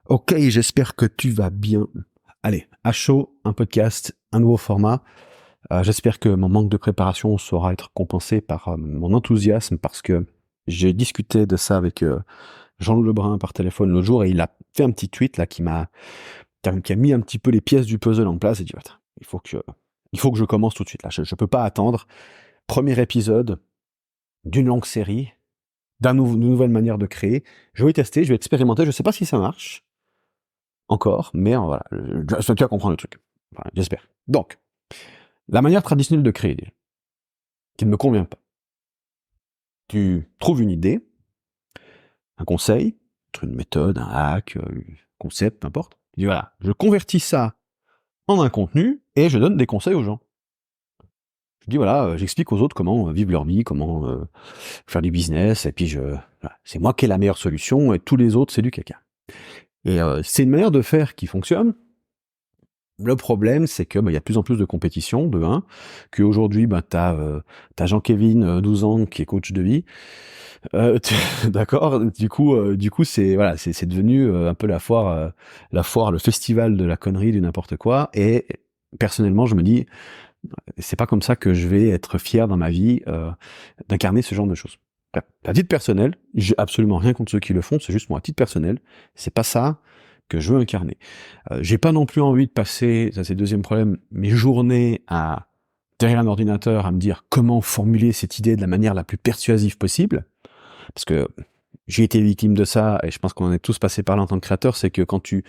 Ok, j'espère que tu vas bien. Allez, à chaud, un podcast, un nouveau format. J'espère que mon manque de préparation saura être compensé par mon enthousiasme parce que j'ai discuté de ça avec Jean Lebrun par téléphone l'autre jour et il a fait un petit tweet là qui a mis un petit peu les pièces du puzzle en place et dit attends, il faut que je commence tout de suite là. Je peux pas attendre. Premier épisode d'une longue série, d'une nouvelle manière de créer. Je vais tester, je vais expérimenter. Je sais pas si ça marche. Encore, mais voilà, tu vas comprendre le truc. Enfin, j'espère. Donc, la manière traditionnelle de créer, qui ne me convient pas. Tu trouves une idée, un conseil, une méthode, un hack, un concept, peu importe. Tu dis voilà, je convertis ça en un contenu et je donne des conseils aux gens. Je dis voilà, j'explique aux autres comment vivre leur vie, comment faire du business, et puis voilà, c'est moi qui ai la meilleure solution et tous les autres c'est du caca. Et c'est une manière de faire qui fonctionne. Le problème, c'est que y a de plus en plus de compétition, de 1, qu'aujourd'hui, t'as Jean-Kévin, 12 ans, qui est coach de vie. D'accord. Du coup, c'est voilà, c'est devenu un peu la foire, le festival de la connerie, du n'importe quoi. Et personnellement, je me dis, c'est pas comme ça que je vais être fier dans ma vie d'incarner ce genre de choses. À titre personnel, j'ai absolument rien contre ceux qui le font. C'est juste moi, à titre personnel, c'est pas ça que je veux incarner. J'ai pas non plus envie de passer, ça c'est le deuxième problème, mes journées derrière un ordinateur à me dire comment formuler cette idée de la manière la plus persuasive possible, parce que j'ai été victime de ça, et je pense qu'on est tous passés par là en tant que créateur, c'est que quand tu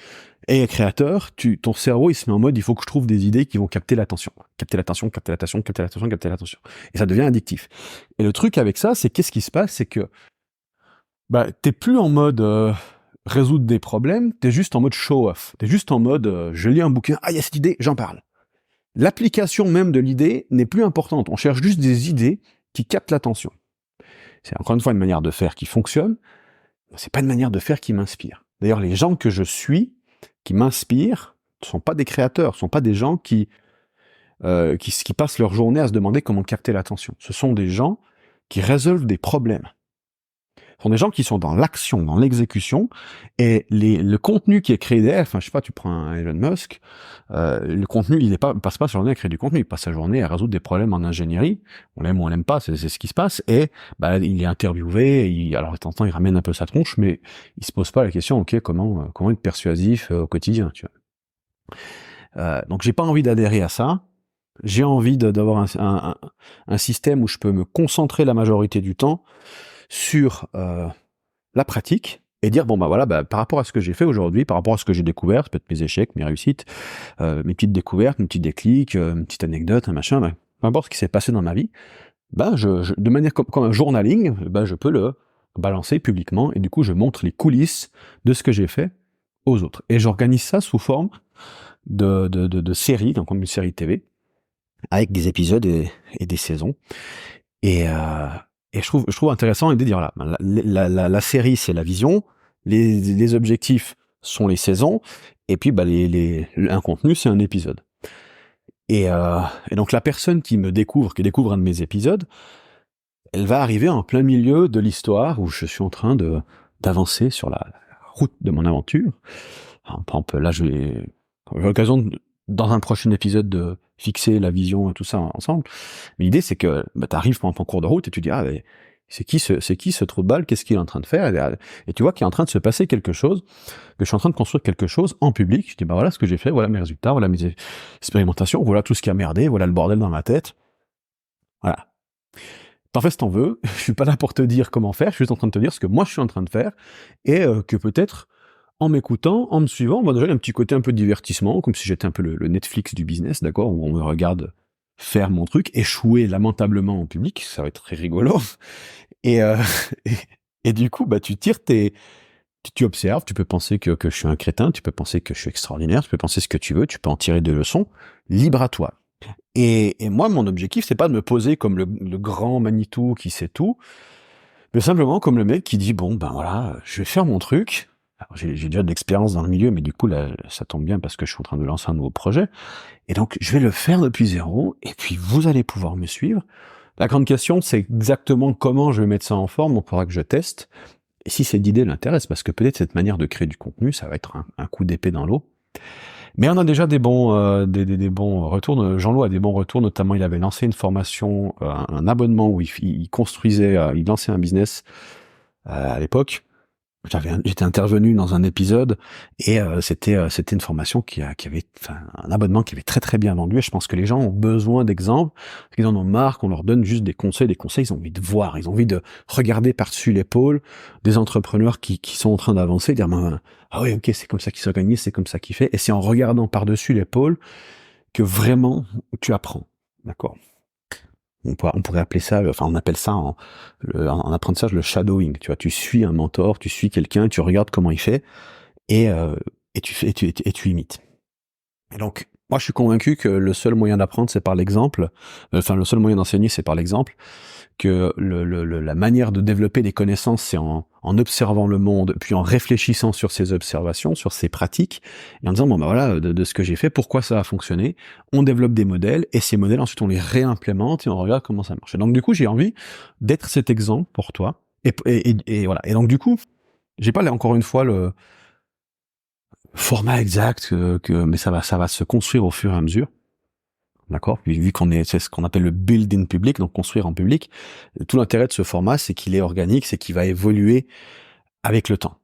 es créateur, ton cerveau il se met en mode il faut que je trouve des idées qui vont capter l'attention. Capter l'attention, capter l'attention, capter l'attention, capter l'attention. Et ça devient addictif. Et le truc avec ça, c'est qu'est-ce qui se passe, c'est que t'es plus en mode résoudre des problèmes, t'es juste en mode show-off. T'es juste en mode je lis un bouquin, ah il y a cette idée, j'en parle. L'application même de l'idée n'est plus importante. On cherche juste des idées qui captent l'attention. C'est encore une fois une manière de faire qui fonctionne, mais c'est pas une manière de faire qui m'inspire. D'ailleurs, les gens que je suis, qui m'inspirent, ne sont pas des créateurs, ne sont pas des gens qui passent leur journée à se demander comment capter l'attention. Ce sont des gens qui résolvent des problèmes. Ce sont des gens qui sont dans l'action, dans l'exécution, et le contenu qui est créé derrière, enfin je sais pas, tu prends un Elon Musk, le contenu, il passe pas sa journée à créer du contenu, il passe sa journée à résoudre des problèmes en ingénierie, on l'aime ou on l'aime pas, c'est ce qui se passe, et il est interviewé, alors de temps en temps il ramène un peu sa tronche, mais il se pose pas la question, ok, comment être persuasif au quotidien, tu vois. Donc j'ai pas envie d'adhérer à ça, j'ai envie d'avoir un système où je peux me concentrer la majorité du temps sur la pratique et dire bon voilà, par rapport à ce que j'ai fait aujourd'hui, par rapport à ce que j'ai découvert, peut-être mes échecs, mes réussites, mes petites découvertes, mes petits déclics, une petite anecdote, un machin, peu importe ce qui s'est passé dans ma vie, de manière comme un journaling, je peux le balancer publiquement et du coup je montre les coulisses de ce que j'ai fait aux autres. Et j'organise ça sous forme de séries, donc comme une série TV, avec des épisodes et des saisons. Et je trouve intéressant l'idée de dire voilà, la série c'est la vision, les objectifs sont les saisons, et puis un contenu c'est un épisode. Et donc la personne qui découvre un de mes épisodes, elle va arriver en plein milieu de l'histoire où je suis en train d'avancer sur la route de mon aventure. Alors, par exemple, là j'ai l'occasion dans un prochain épisode de fixer la vision et tout ça ensemble. Mais l'idée, c'est que t'arrives pendant ton cours de route et tu dis c'est qui ce trou de balle, qu'est-ce qu'il est en train de faire, et tu vois qu'il est en train de se passer quelque chose, que je suis en train de construire quelque chose en public. Je dis voilà ce que j'ai fait, voilà mes résultats, voilà mes expérimentations, voilà tout ce qui a merdé, voilà le bordel dans ma tête. Voilà. T'en fais ce t'en veux, je suis pas là pour te dire comment faire, je suis juste en train de te dire ce que moi je suis en train de faire, et que peut-être en m'écoutant, en me suivant, déjà il y a un petit côté un peu de divertissement, comme si j'étais un peu le Netflix du business, d'accord, où on me regarde faire mon truc, échouer lamentablement en public, ça va être très rigolo. Et, et du coup, tu observes, tu peux penser que je suis un crétin, tu peux penser que je suis extraordinaire, tu peux penser ce que tu veux, tu peux en tirer des leçons, libre à toi. Et moi, mon objectif, c'est pas de me poser comme le grand Manitou qui sait tout, mais simplement comme le mec qui dit bon, voilà, je vais faire mon truc. Alors, j'ai déjà de l'expérience dans le milieu, mais du coup, là, ça tombe bien parce que je suis en train de lancer un nouveau projet. Et donc, je vais le faire depuis zéro, et puis vous allez pouvoir me suivre. La grande question, c'est exactement comment je vais mettre ça en forme, donc il faudra que je teste. Et si cette idée l'intéresse, parce que peut-être cette manière de créer du contenu, ça va être un coup d'épée dans l'eau. Mais on a déjà des bons, des bons retours. Jean-Loup a des bons retours, notamment il avait lancé une formation, un abonnement où il construisait, il lançait un business à l'époque. J'étais intervenu dans un épisode et c'était une formation qui avait, enfin, un abonnement qui avait très très bien vendu. Et je pense que les gens ont besoin d'exemples, parce qu'ils en ont marre qu'on leur donne juste des conseils. Ils ont envie de voir, ils ont envie de regarder par-dessus l'épaule des entrepreneurs qui sont en train d'avancer, dire ah oui, ok, c'est comme ça qu'il s'organise, c'est comme ça qu'il fait. Et c'est en regardant par-dessus l'épaule que vraiment tu apprends, d'accord. On pourrait appeler ça, enfin on appelle ça en apprentissage le shadowing. Tu vois, tu suis un mentor, tu suis quelqu'un, tu regardes comment il fait et tu imites. Et donc moi je suis convaincu que le seul moyen d'apprendre c'est par l'exemple. Enfin le seul moyen d'enseigner c'est par l'exemple. Que la manière de développer des connaissances, c'est en observant le monde, puis en réfléchissant sur ses observations, sur ses pratiques, et en disant, bon ben voilà, de ce que j'ai fait, pourquoi ça a fonctionné, on développe des modèles, et ces modèles, ensuite, on les réimplémente, et on regarde comment ça marche. Et donc, du coup, j'ai envie d'être cet exemple pour toi, et voilà. Et donc, du coup, j'ai pas, là, encore une fois, le format exact, mais ça va se construire au fur et à mesure. D'accord. Vu c'est ce qu'on appelle le build in public, donc construire en public. Tout l'intérêt de ce format, c'est qu'il est organique, c'est qu'il va évoluer avec le temps.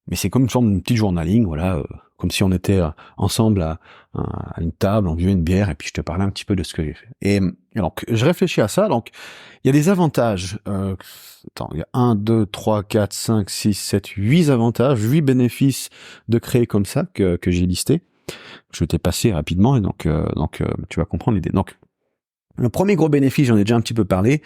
Mais c'est comme une forme de petit journaling, voilà, comme si on était ensemble à une table, on buvait une bière, et puis je te parlais un petit peu de ce que j'ai fait. Et donc, je réfléchis à ça, donc, il y a des avantages, il y a 1, 2, 3, 4, 5, 6, 7, 8 avantages, 8 bénéfices de créer comme ça, que j'ai listé. Je vais te passer rapidement, et donc, tu vas comprendre l'idée. Donc, le premier gros bénéfice, j'en ai déjà un petit peu parlé,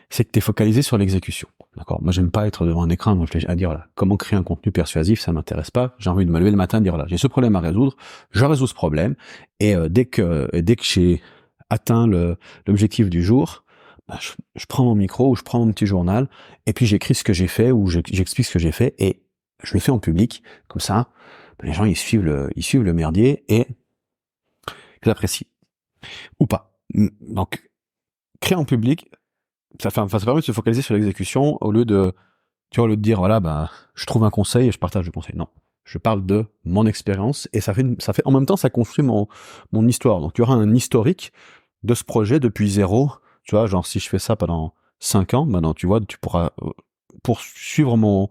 c'est que tu es focalisé sur l'exécution. D'accord. Moi, j'aime pas être devant un écran à dire voilà, comment créer un contenu persuasif, ça m'intéresse pas. J'ai envie de me lever le matin et de dire voilà, j'ai ce problème à résoudre, je résous ce problème, et dès que j'ai atteint l'objectif du jour, bah, je prends mon micro ou je prends mon petit journal et puis j'écris ce que j'ai fait ou j'explique ce que j'ai fait et je le fais en public. Comme ça, bah, les gens ils suivent le merdier et ils apprécient ou pas. Donc, créer en public, ça permet de se focaliser sur l'exécution au lieu de dire voilà, bah je trouve un conseil et je partage le conseil. Non, je parle de mon expérience et ça fait en même temps ça construit mon histoire. Donc il y aura un historique de ce projet depuis zéro. Tu vois, genre si je fais ça pendant 5 ans, maintenant tu vois, tu pourras poursuivre mon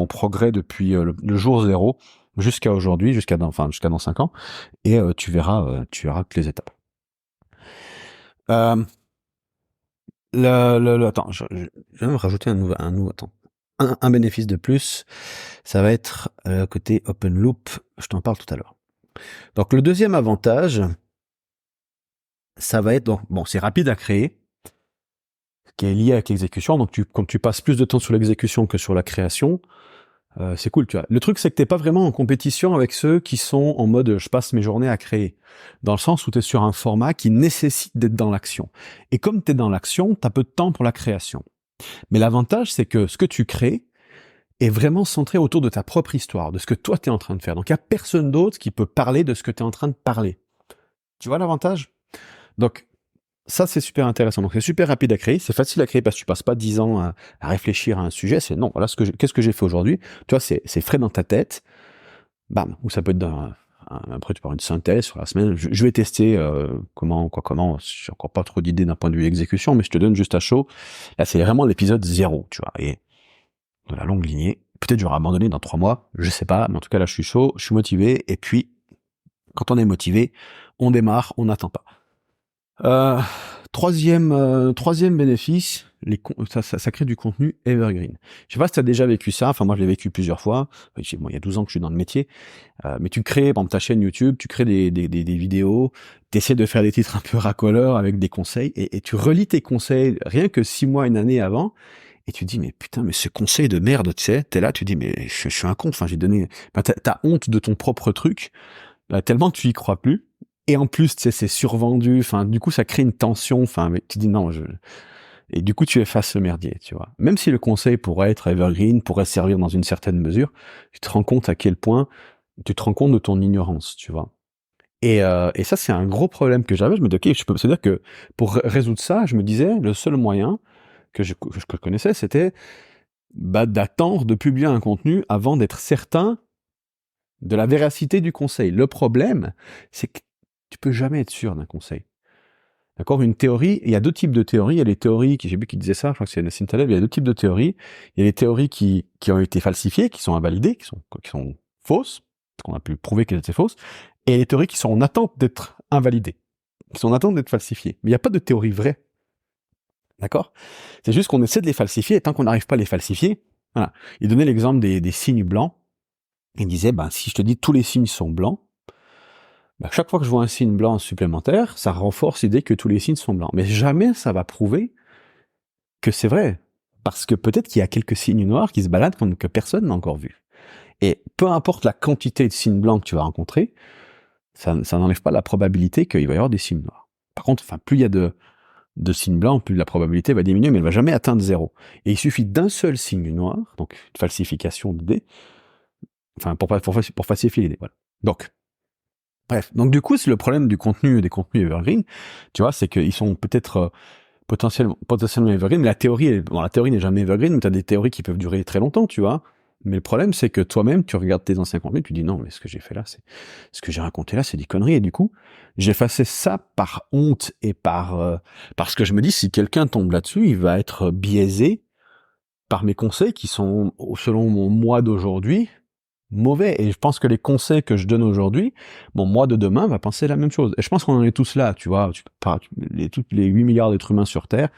progrès depuis le jour zéro jusqu'à aujourd'hui, jusqu'à dans 5 ans, et tu verras toutes les étapes. Attends, je vais même rajouter un bénéfice de plus, ça va être côté open loop, je t'en parle tout à l'heure. Donc le deuxième avantage, ça va être, donc bon, c'est rapide à créer, qui est lié avec l'exécution, donc comme tu passes plus de temps sur l'exécution que sur la création, c'est cool, tu vois. Le truc, c'est que t'es pas vraiment en compétition avec ceux qui sont en mode je passe mes journées à créer. Dans le sens où t'es sur un format qui nécessite d'être dans l'action. Et comme t'es dans l'action, t'as peu de temps pour la création. Mais l'avantage, c'est que ce que tu crées est vraiment centré autour de ta propre histoire, de ce que toi t'es en train de faire. Donc il y a personne d'autre qui peut parler de ce que t'es en train de parler. Tu vois l'avantage? Donc, ça, c'est super intéressant. Donc, c'est super rapide à créer. C'est facile à créer parce que tu passes pas 10 ans à réfléchir à un sujet. C'est non, voilà qu'est-ce que j'ai fait aujourd'hui. Tu vois, c'est frais dans ta tête. Bam. Ou ça peut être après, tu peux avoir une synthèse sur la semaine. Je vais tester comment. J'ai encore pas trop d'idées d'un point de vue exécution, mais je te donne juste à chaud. Là, c'est vraiment l'épisode 0, tu vois. Et de la longue lignée. Peut-être j'aurai abandonné dans 3 mois. Je sais pas. Mais en tout cas, là, je suis chaud. Je suis motivé. Et puis, quand on est motivé, on démarre, on n'attend pas. Troisième bénéfice, ça crée du contenu evergreen. Je sais pas si tu as déjà vécu ça, enfin moi je l'ai vécu plusieurs fois, bon, il y a 12 ans que je suis dans le métier, mais tu crées, par exemple, ta chaîne YouTube, tu crées des vidéos, tu essaies de faire des titres un peu racoleurs avec des conseils, et tu relis tes conseils rien que 6 mois, une année avant, et tu te dis, mais putain, mais ce conseil de merde, tu sais, t'es là, tu te dis, mais je suis un con, enfin t'as honte de ton propre truc, tellement tu y crois plus. Et en plus, tu sais, c'est survendu. Enfin, du coup, ça crée une tension. Enfin, mais tu dis non. Et du coup, tu effaces le merdier, tu vois. Même si le conseil pourrait être evergreen, pourrait servir dans une certaine mesure, tu te rends compte à quel point tu te rends compte de ton ignorance, tu vois. Et ça, c'est un gros problème que j'avais. Je me dis, ok, c'est-à-dire que pour résoudre ça, je me disais, le seul moyen que je connaissais, c'était d'attendre de publier un contenu avant d'être certain de la véracité du conseil. Le problème, c'est que tu peux jamais être sûr d'un conseil. D'accord? Une théorie, il y a deux types de théories. Il y a les théories, j'ai vu qui disaient ça, je crois que c'est Nassim Taleb, il y a deux types de théories. Il y a les théories qui ont été falsifiées, qui sont invalidées, qui sont fausses, qu'on a pu prouver qu'elles étaient fausses, et les théories qui sont en attente d'être invalidées, qui sont en attente d'être falsifiées. Mais il n'y a pas de théorie vraie. D'accord? C'est juste qu'on essaie de les falsifier, et tant qu'on n'arrive pas à les falsifier, voilà. Il donnait l'exemple des signes blancs. Il disait, si je te dis tous les signes sont blancs, chaque fois que je vois un signe blanc supplémentaire, ça renforce l'idée que tous les signes sont blancs. Mais jamais ça va prouver que c'est vrai. Parce que peut-être qu'il y a quelques signes noirs qui se baladent que personne n'a encore vu. Et peu importe la quantité de signes blancs que tu vas rencontrer, ça n'enlève pas la probabilité qu'il va y avoir des signes noirs. Par contre, plus il y a de signes blancs, plus la probabilité va diminuer, mais elle va jamais atteindre 0. Et il suffit d'un seul signe noir, donc une falsification d'idées, pour falsifier l'idée. Voilà. Donc, bref. Donc du coup, c'est le problème du contenu, des contenus evergreen, tu vois, c'est qu'ils sont peut-être potentiellement evergreen, mais la théorie n'est jamais evergreen, mais tu as des théories qui peuvent durer très longtemps, tu vois. Mais le problème, c'est que toi-même, tu regardes tes anciens contenus, tu dis non, mais ce que j'ai fait là, ce que j'ai raconté là, c'est des conneries. Et du coup, j'effaçais ça par honte et parce que je me dis, si quelqu'un tombe là-dessus, il va être biaisé par mes conseils qui sont, selon mon moi d'aujourd'hui, mauvais. Et je pense que les conseils que je donne aujourd'hui, mon moi de demain va penser la même chose. Et je pense qu'on en est tous là, tu vois. Tous les 8 milliards d'êtres humains sur Terre,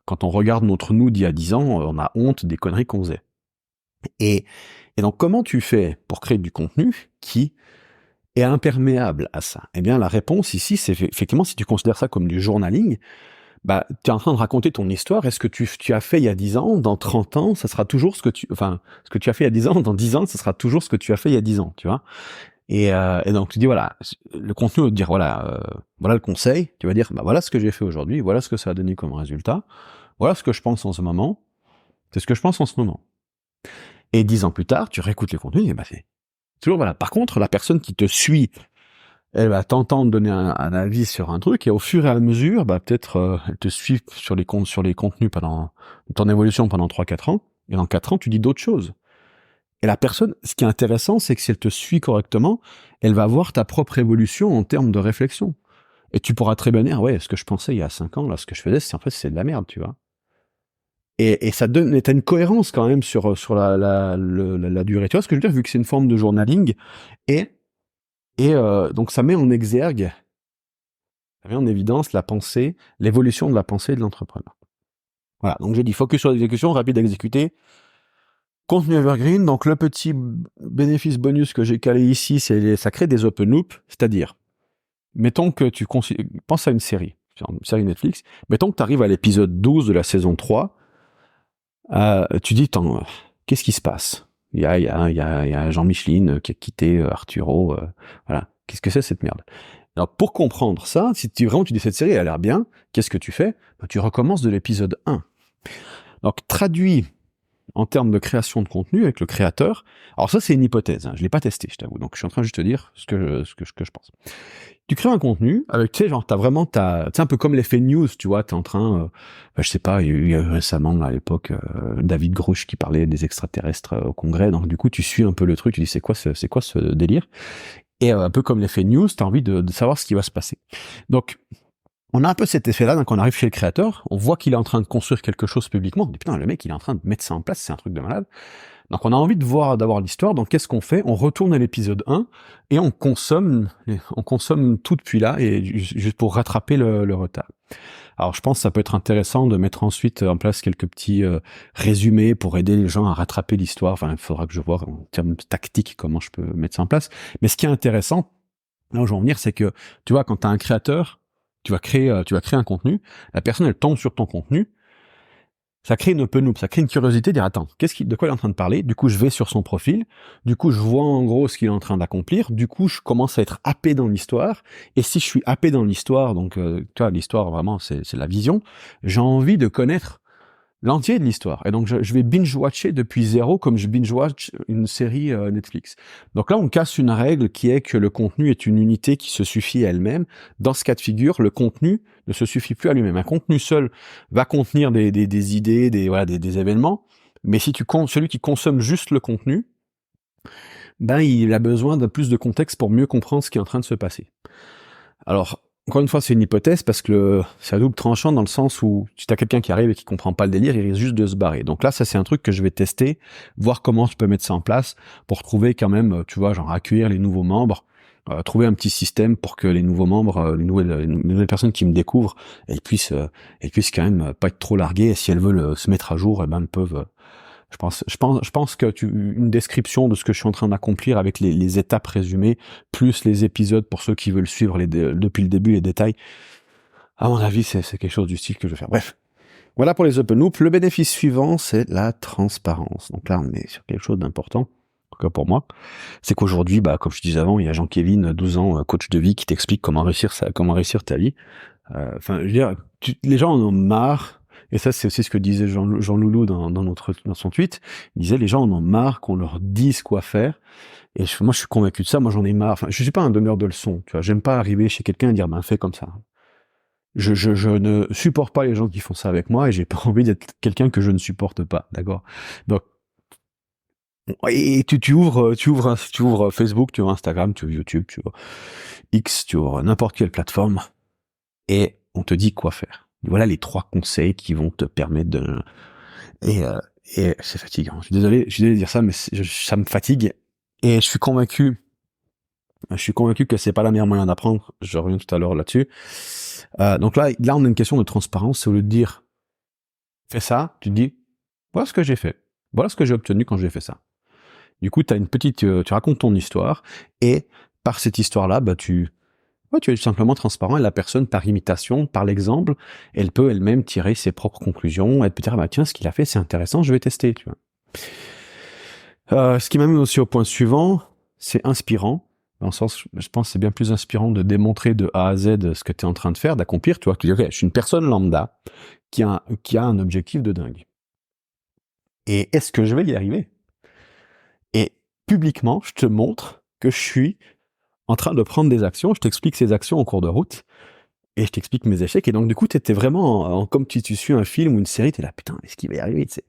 quand on regarde notre nous d'il y a 10 ans, on a honte des conneries qu'on faisait. Et donc, comment tu fais pour créer du contenu qui est imperméable à ça? Eh bien, la réponse ici, c'est effectivement, si tu considères ça comme du journaling, tu es en train de raconter ton histoire, et ce que tu as fait il y a 10 ans, dans 30 ans, ça sera toujours ce que tu as fait il y a 10 ans, dans 10 ans, ça sera toujours ce que tu as fait il y a 10 ans, tu vois. Et donc tu dis, voilà, le contenu va te dire, voilà le conseil, tu vas dire, voilà ce que j'ai fait aujourd'hui, voilà ce que ça a donné comme résultat, voilà ce que je pense en ce moment, c'est ce que je pense en ce moment. Et 10 ans plus tard, tu réécoutes les contenus, et c'est toujours, voilà. Par contre, la personne qui te suit, elle va t'entendre donner un avis sur un truc, et au fur et à mesure, peut-être elle te suit sur les contenus pendant ton évolution pendant 3-4 ans, et dans 4 ans, tu dis d'autres choses. Et la personne, ce qui est intéressant, c'est que si elle te suit correctement, elle va voir ta propre évolution en termes de réflexion. Et tu pourras très bien dire, ouais, ce que je pensais il y a 5 ans, là, ce que je faisais, c'est de la merde, tu vois. Et ça donne, t'as une cohérence quand même sur la durée. Tu vois ce que je veux dire, vu que c'est une forme de journaling, et donc ça met en exergue, ça met en évidence la pensée, l'évolution de la pensée de l'entrepreneur. Voilà, donc j'ai dit focus sur l'exécution, rapide à exécuter, contenu evergreen. Donc le petit bénéfice bonus que j'ai calé ici, c'est ça crée des open loops, c'est-à-dire, mettons que tu penses à une série Netflix, mettons que tu arrives à l'épisode 12 de la saison 3, tu dis, qu'est-ce qui se passe? Il y a Jean Micheline qui a quitté Arturo, voilà. Qu'est-ce que c'est cette merde? Alors, pour comprendre ça, si tu dis cette série, elle a l'air bien, qu'est-ce que tu fais? Tu recommences de l'épisode 1. Donc, traduis en termes de création de contenu avec le créateur. Alors ça, c'est une hypothèse, je l'ai pas testé, je t'avoue. Donc, je suis en train juste de te dire ce que je pense. Tu crées un contenu avec, tu sais, genre, tu sais, un peu comme l'effet news, tu vois, t'es en train, je sais pas, il y a eu récemment, à l'époque, David Grusch qui parlait des extraterrestres au Congrès, donc du coup, tu suis un peu le truc, tu dis, c'est quoi ce délire? Et un peu comme l'effet news, t'as envie de savoir ce qui va se passer. Donc, on a un peu cet effet-là, donc on arrive chez le créateur, on voit qu'il est en train de construire quelque chose publiquement, on dit, putain, le mec, il est en train de mettre ça en place, c'est un truc de malade. Donc on a envie d'avoir l'histoire, donc qu'est-ce qu'on fait? On retourne à l'épisode 1, et on consomme tout depuis là, et juste pour rattraper le retard. Alors je pense que ça peut être intéressant de mettre ensuite en place quelques petits résumés pour aider les gens à rattraper l'histoire. Enfin, il faudra que je vois en termes tactiques comment je peux mettre ça en place. Mais ce qui est intéressant, là où je veux en venir, c'est que, tu vois, quand tu as un créateur, tu vas créer un contenu, la personne, elle tombe sur ton contenu, ça crée une open loop, ça crée une curiosité, dire attends, de quoi il est en train de parler? Du coup, je vais sur son profil, du coup, je vois en gros ce qu'il est en train d'accomplir, du coup, je commence à être happé dans l'histoire, et si je suis happé dans l'histoire, donc tu vois, l'histoire vraiment, c'est la vision, j'ai envie de connaître l'entier de l'histoire. Et donc, je vais binge-watcher depuis zéro comme je binge-watch une série Netflix. Donc là, on casse une règle qui est que le contenu est une unité qui se suffit à elle-même. Dans ce cas de figure, le contenu ne se suffit plus à lui-même. Un contenu seul va contenir des idées, des événements, Mais si celui qui consomme juste le contenu, ben il a besoin de plus de contexte pour mieux comprendre ce qui est en train de se passer. Alors, encore une fois, c'est une hypothèse parce que c'est à double tranchant dans le sens où si t'as quelqu'un qui arrive et qui comprend pas le délire, il risque juste de se barrer. Donc là, ça c'est un truc que je vais tester, voir comment je peux mettre ça en place pour trouver quand même, tu vois, genre accueillir les nouveaux membres, trouver un petit système pour que les nouveaux membres, les nouvelles personnes qui me découvrent, elles puissent quand même pas être trop larguées. Et si elles veulent se mettre à jour, eh ben elles peuvent. Je pense que une description de ce que je suis en train d'accomplir avec les étapes résumées, plus les épisodes pour ceux qui veulent suivre depuis le début les détails, à mon avis, c'est quelque chose du style que je vais faire. Bref. Voilà pour les open loops. Le bénéfice suivant, c'est la transparence. Donc là, on est sur quelque chose d'important, en tout cas pour moi. C'est qu'aujourd'hui, bah, comme je disais avant, il y a Jean-Kévin, 12 ans, coach de vie, qui t'explique comment réussir ta vie. Enfin, je veux dire, les gens en ont marre. Et ça, c'est aussi ce que disait Jean Loulou dans son tweet. Il disait, les gens en ont marre qu'on leur dise quoi faire. Et moi, je suis convaincu de ça. Moi, j'en ai marre. Enfin, je suis pas un donneur de leçons. Tu vois, j'aime pas arriver chez quelqu'un et dire, ben, fais comme ça. Je ne supporte pas les gens qui font ça avec moi et j'ai pas envie d'être quelqu'un que je ne supporte pas. D'accord? Donc, et tu ouvres Facebook, tu ouvres Instagram, tu ouvres YouTube, tu ouvres X, tu ouvres n'importe quelle plateforme et on te dit quoi faire. Voilà les 3 conseils qui vont te permettre de... Et c'est fatigant. Je suis désolé de dire ça, mais ça me fatigue. Et je suis convaincu que c'est pas la meilleure moyen d'apprendre. Je reviens tout à l'heure là-dessus. Donc là, on a une question de transparence. C'est au lieu de dire, fais ça, tu te dis, voilà ce que j'ai fait. Voilà ce que j'ai obtenu quand j'ai fait ça. Du coup, tu racontes ton histoire et par cette histoire-là, bah, tu es simplement transparent et la personne, par imitation, par l'exemple, elle peut elle-même tirer ses propres conclusions. Elle peut dire, bah, tiens, ce qu'il a fait, c'est intéressant, je vais tester, tu vois. Ce qui m'amène aussi au point suivant, c'est inspirant. Dans le sens, je pense que c'est bien plus inspirant de démontrer de A à Z ce que tu es en train de faire, d'accomplir, tu vois, que ok, je suis une personne lambda qui a un objectif de dingue. Et est-ce que je vais y arriver? Et publiquement, je te montre que je suis en train de prendre des actions, je t'explique ces actions en cours de route, et je t'explique mes échecs, et donc du coup, t'étais vraiment comme si tu suis un film ou une série, t'es là, putain, est-ce qu'il va y arriver, tu sais.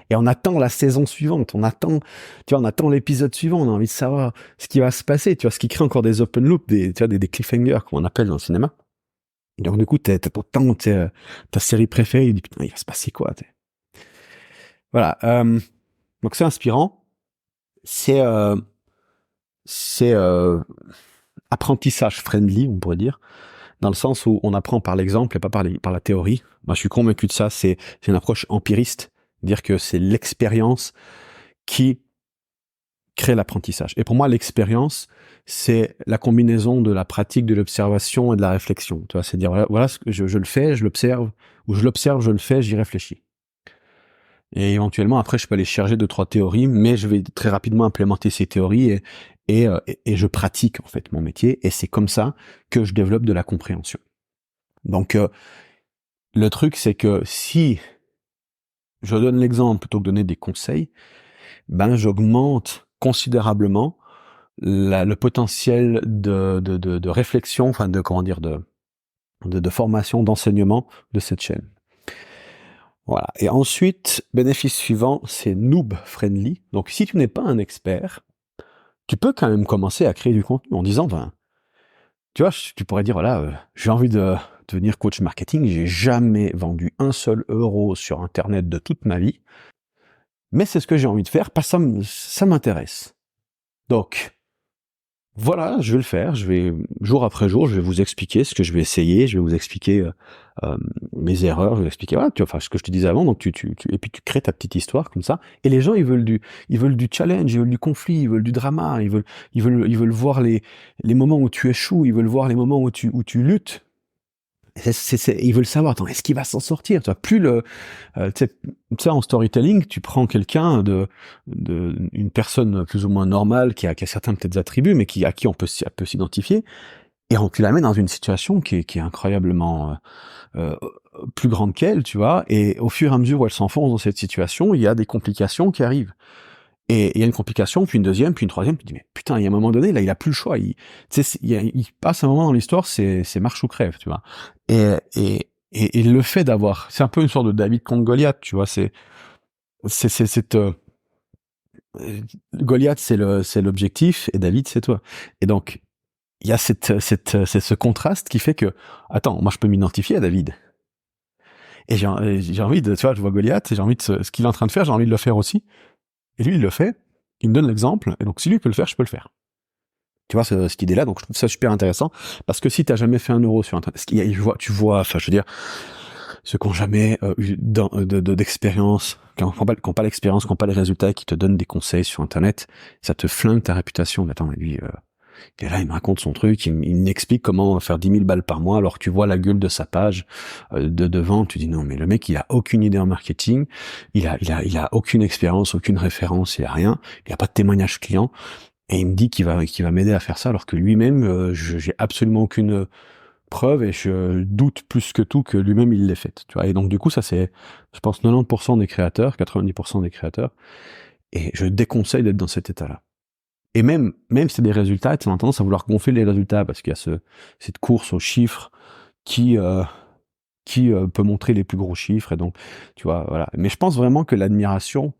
Et on attend la saison suivante, on attend l'épisode suivant, on a envie de savoir ce qui va se passer, tu vois, ce qui crée encore des open loops, des cliffhangers, comme on appelle dans le cinéma. Et donc du coup, t'attends ta série préférée, tu dis, putain, il va se passer quoi, t'sais. Voilà, donc c'est inspirant, c'est apprentissage friendly, on pourrait dire, dans le sens où on apprend par l'exemple et pas par la théorie. Moi, je suis convaincu de ça, c'est une approche empiriste, dire que c'est l'expérience qui crée l'apprentissage. Et pour moi, l'expérience, c'est la combinaison de la pratique, de l'observation et de la réflexion. Tu vois, c'est dire, voilà ce que je le fais, je l'observe, ou je l'observe, je le fais, j'y réfléchis. Et éventuellement, après, je peux aller chercher 2-3 théories, mais je vais très rapidement implémenter ces théories et je pratique en fait mon métier. Et c'est comme ça que je développe de la compréhension. Donc, le truc, c'est que si je donne l'exemple plutôt que de donner des conseils, ben j'augmente considérablement le potentiel de réflexion, enfin de formation, d'enseignement de cette chaîne. Voilà. Et ensuite, bénéfice suivant, c'est noob friendly. Donc, si tu n'es pas un expert, tu peux quand même commencer à créer du contenu en disant, ben, tu vois, tu pourrais dire, voilà, j'ai envie de devenir coach marketing, j'ai jamais vendu un seul euro sur Internet de toute ma vie, mais c'est ce que j'ai envie de faire, parce que ça m'intéresse. Donc, voilà, je vais le faire, jour après jour, je vais vous expliquer ce que je vais essayer, je vais vous expliquer mes erreurs, je vais vous expliquer, voilà, tu vois, enfin, ce que je te disais avant, donc et puis tu crées ta petite histoire comme ça, et les gens, ils veulent du challenge, ils veulent du conflit, ils veulent du drama, ils veulent voir les moments où tu échoues, ils veulent voir les moments où tu luttes. Ils veulent savoir, attends, est-ce qu'il va s'en sortir? Tu vois, plus tu sais, en storytelling, tu prends quelqu'un une personne plus ou moins normale qui a certains peut-être attributs, mais à qui on peut s'identifier, et tu l'amènes dans une situation qui est incroyablement plus grande qu'elle, tu vois, et au fur et à mesure où elle s'enfonce dans cette situation, il y a des complications qui arrivent. Et il y a une complication, puis une deuxième, puis une troisième, puis tu dis, mais putain, il y a un moment donné, là, il a plus le choix. Il passe un moment dans l'histoire, c'est marche ou crève, tu vois. Et le fait d'avoir, c'est un peu une sorte de David contre Goliath, tu vois, c'est Goliath, c'est l'objectif, et David, c'est toi. Et donc, il y a c'est ce contraste qui fait que, attends, moi je peux m'identifier à David. Et j'ai envie de, tu vois, je vois Goliath, et j'ai envie de ce qu'il est en train de faire, j'ai envie de le faire aussi. Et lui, il le fait, il me donne l'exemple, et donc si lui peut le faire, je peux le faire. Tu vois, cette idée-là, donc je trouve ça super intéressant, parce que si t'as jamais fait 1 euro sur Internet, tu vois, enfin, je veux dire, ceux qui n'ont jamais eu d'expérience, qui n'ont pas l'expérience, qui n'ont pas les résultats, qui te donnent des conseils sur Internet, ça te flingue ta réputation. Mais attends, lui, il est là, il me raconte son truc, il m'explique comment faire 10 000 balles par mois, alors que tu vois la gueule de sa page de devant, tu dis non, mais le mec, il a aucune idée en marketing, il a aucune expérience, aucune référence, il a rien, il a pas de témoignage client, et il me dit qu'il va m'aider à faire ça, alors que lui-même, j'ai absolument aucune preuve, et je doute plus que tout que lui-même il l'ait faite, tu vois. Et donc du coup, ça c'est, je pense, 90% des créateurs, 90% des créateurs, et je déconseille d'être dans cet état-là. Et même si c'est des résultats, tu as tendance à vouloir gonfler les résultats, parce qu'il y a cette course aux chiffres qui peut montrer les plus gros chiffres, et donc, tu vois, voilà. Mais je pense vraiment que l'admiration,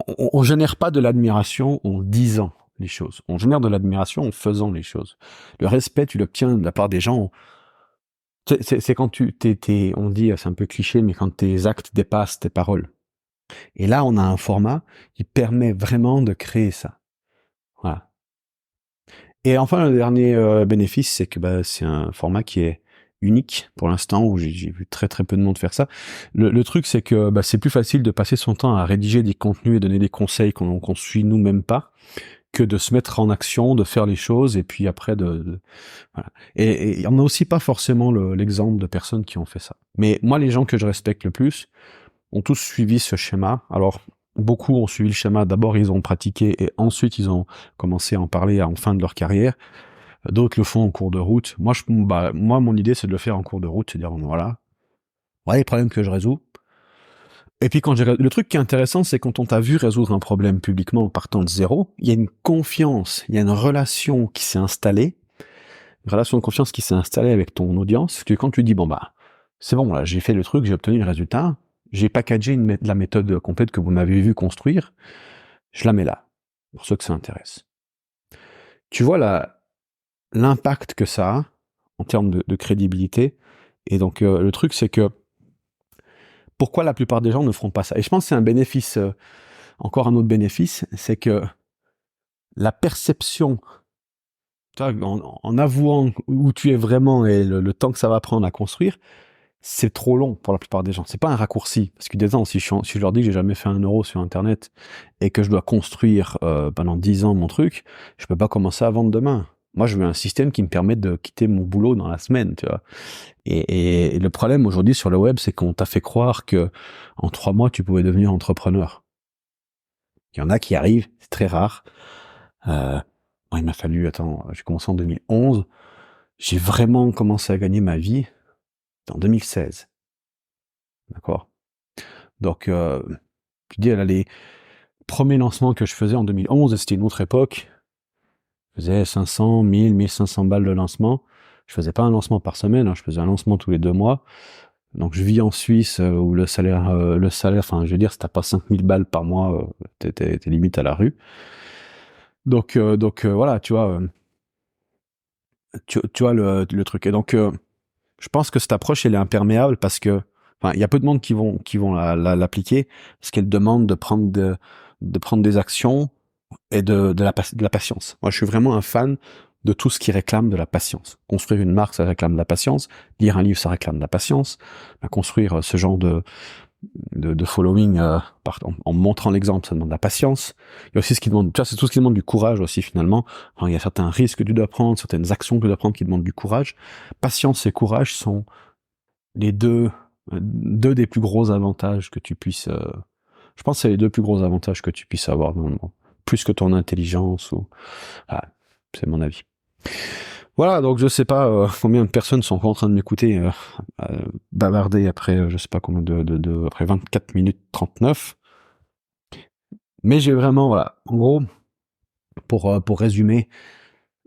on génère pas de l'admiration en disant les choses. On génère de l'admiration en faisant les choses. Le respect, tu l'obtiens de la part des gens. C'est quand on dit, c'est un peu cliché, mais quand tes actes dépassent tes paroles. Et là, on a un format qui permet vraiment de créer ça. Voilà. Et enfin, le dernier bénéfice, c'est que c'est un format qui est unique pour l'instant, où j'ai vu très très peu de monde faire ça. Le truc, c'est que c'est plus facile de passer son temps à rédiger des contenus et donner des conseils qu'on suit nous-mêmes pas, que de se mettre en action, de faire les choses, et puis après voilà. Et il y en a aussi pas forcément l'exemple de personnes qui ont fait ça. Mais moi, les gens que je respecte le plus ont tous suivi ce schéma. Alors, beaucoup ont suivi le schéma. D'abord, ils ont pratiqué, et ensuite, ils ont commencé à en parler en fin de leur carrière. D'autres le font en cours de route. Moi, mon idée, c'est de le faire en cours de route, c'est à dire, voilà les problèmes que je résous. Et puis le truc qui est intéressant, c'est quand on t'a vu résoudre un problème publiquement en partant de zéro, il y a une confiance, il y a une relation qui s'est installée, une relation de confiance qui s'est installée avec ton audience, que quand tu dis, c'est bon, là, j'ai fait le truc, j'ai obtenu le résultat, j'ai packagé la méthode complète que vous m'avez vu construire, je la mets là, pour ceux que ça intéresse. Tu vois l'impact que ça a en termes de crédibilité, et donc le truc, c'est que pourquoi la plupart des gens ne feront pas ça? Et je pense que c'est un bénéfice, encore un autre bénéfice, c'est que la perception, tu vois, en avouant où tu es vraiment et le temps que ça va prendre à construire, c'est trop long pour la plupart des gens. C'est pas un raccourci. Parce que des gens, si je leur dis que j'ai jamais fait 1 euro sur Internet et que je dois construire pendant 10 ans mon truc, je peux pas commencer à vendre demain. Moi, je veux un système qui me permette de quitter mon boulot dans la semaine, tu vois. Et le problème aujourd'hui sur le web, c'est qu'on t'a fait croire que en 3 mois, tu pouvais devenir entrepreneur. Il y en a qui arrivent, c'est très rare. Moi, il m'a fallu, j'ai commencé en 2011. J'ai vraiment commencé à gagner ma vie en 2016. D'accord? Donc, tu dis, les premiers lancements que je faisais en 2011, c'était une autre époque. Je faisais 500, 1000, 1500 balles de lancement. Je faisais pas un lancement par semaine, je faisais un lancement tous les 2 mois. Donc, je vis en Suisse où le salaire, enfin, je veux dire, si t'as pas 5000 balles par mois, t'es limite à la rue. Donc voilà, tu vois, tu vois le truc. Et donc, je pense que cette approche, elle est imperméable parce que, enfin, il y a peu de monde qui vont l'appliquer parce qu'elle demande de prendre des actions et de la patience. Moi, je suis vraiment un fan de tout ce qui réclame de la patience. Construire une marque, ça réclame de la patience. Lire un livre, ça réclame de la patience. Construire ce genre de following en montrant l'exemple, ça demande de la patience. Il y a aussi ce qui demande, tu vois, c'est tout ce qui demande du courage aussi finalement. Alors, il y a certains risques que tu dois prendre, certaines actions que tu dois prendre qui demandent du courage. Patience et courage sont les deux des plus gros avantages que tu puisses. Je pense que c'est les deux plus gros avantages que tu puisses avoir dans le monde, plus que ton intelligence ou. Ah, c'est mon avis. Voilà, donc je sais pas combien de personnes sont en train de m'écouter bavarder après je sais pas combien après 24 minutes 39. Mais j'ai vraiment, voilà, en gros, pour résumer,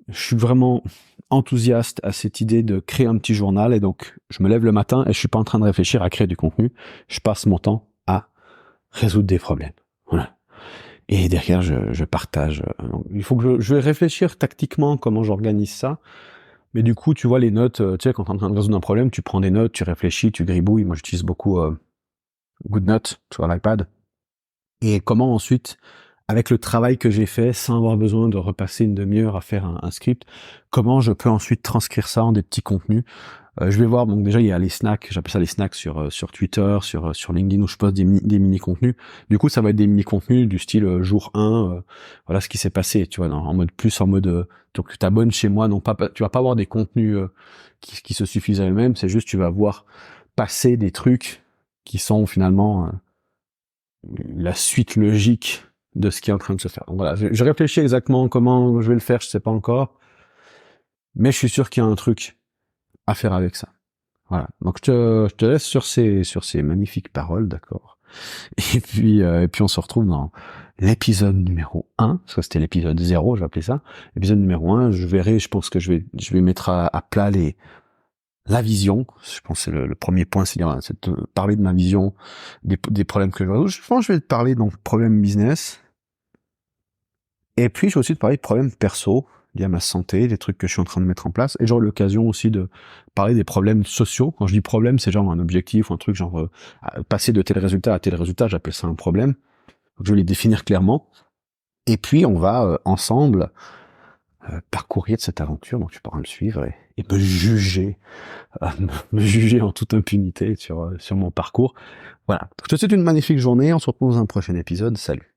je suis vraiment enthousiaste à cette idée de créer un petit journal, et donc je me lève le matin et je suis pas en train de réfléchir à créer du contenu, je passe mon temps à résoudre des problèmes. Voilà. Et derrière, je partage. Donc, il faut que je vais réfléchir tactiquement comment j'organise ça. Mais du coup, tu vois, les notes, tu sais, quand tu es en train de résoudre un problème, tu prends des notes, tu réfléchis, tu gribouilles. Moi, j'utilise beaucoup GoodNotes sur l'iPad. Et comment ensuite, avec le travail que j'ai fait, sans avoir besoin de repasser une demi-heure à faire un script, comment je peux ensuite transcrire ça en des petits contenus. Je vais voir, donc déjà il y a les snacks, j'appelle ça les snacks sur Twitter, sur LinkedIn, où je poste des mini-contenus. Du coup, ça va être des mini-contenus du style jour 1, voilà ce qui s'est passé, tu vois, en mode donc tu t'abonnes chez moi, non pas, tu vas pas avoir des contenus qui se suffisent à eux-mêmes, c'est juste tu vas voir passer des trucs qui sont finalement la suite logique de ce qui est en train de se faire. Donc voilà, je réfléchis exactement comment je vais le faire, je sais pas encore, mais je suis sûr qu'il y a un truc à faire avec ça. Voilà. Donc je te laisse sur ces magnifiques paroles, d'accord. Et puis on se retrouve dans l'épisode numéro 1, parce que c'était l'épisode 0, je vais appeler ça. L'épisode numéro 1, je verrai, je pense que je vais mettre à plat la vision. Je pense que c'est le premier point, c'est de parler de ma vision, des problèmes que je résous. Je pense que je vais te parler donc problèmes business. Et puis je vais aussi te parler de problèmes perso, liés à ma santé, des trucs que je suis en train de mettre en place. Et j'aurai l'occasion aussi de parler des problèmes sociaux. Quand je dis problème, c'est genre un objectif ou un truc genre passer de tel résultat à tel résultat, j'appelle ça un problème. Donc je vais les définir clairement. Et puis on va ensemble parcourir de cette aventure, donc tu pourras me suivre et me juger, me juger en toute impunité sur mon parcours. Voilà. Je te souhaite une magnifique journée, on se retrouve dans un prochain épisode. Salut.